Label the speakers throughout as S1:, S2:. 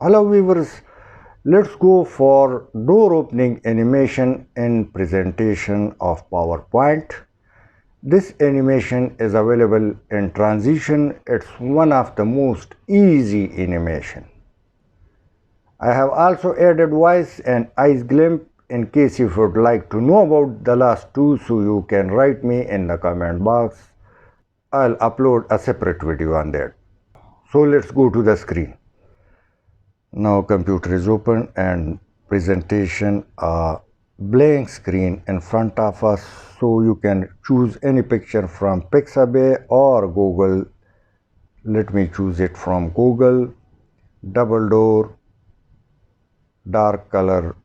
S1: Hello viewers, let's go for door opening animation in presentation of PowerPoint. This animation is available in transition. It's one of the most easy animation. I have also added voice and eyes glimpse in case you would like to know about the last two, so you can write me in the comment box. I'll upload a separate video on that. So let's go to the screen. Now computer is open and presentation a blank screen in front of us, so you can choose any picture from Pixabay or Google. Let me choose it from Google. Double door, dark color,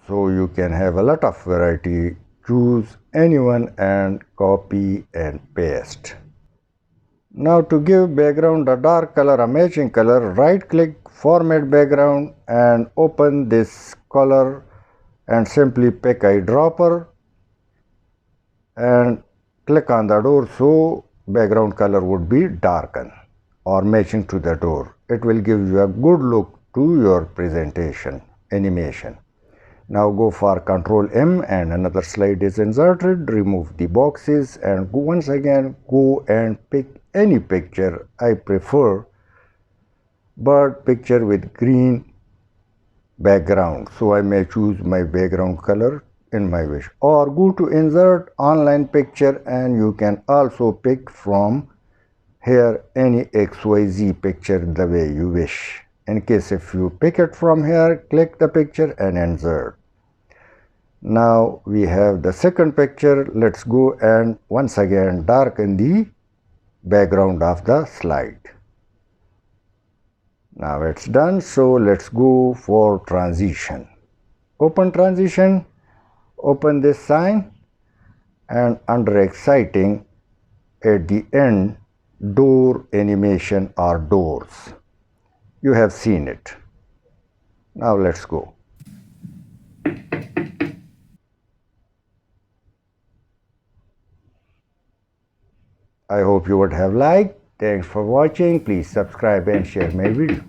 S1: so you can have a lot of variety. Choose anyone and copy and paste. Now to give background a dark color, a matching color, right click format background and open this color and simply pick eyedropper and click on the door, so background color would be darken or matching to the door. It will give you a good look to your presentation animation. Now go for Ctrl M and another slide is inserted. Remove the boxes and once again go and pick any picture. I prefer bird picture with green background, so I may choose my background color in my wish, or go to insert online picture and you can also pick from here any XYZ picture the way you wish. In case if you pick it from here, click the picture and insert. Now we have the second picture. Let's go and once again darken the background of the slide. Now it's done, so let's go for transition. Open transition, open this sign and under exciting at the end door animation or doors. You have seen it. Now let's go. I hope you would have liked. Thanks for watching. Please subscribe and share my video.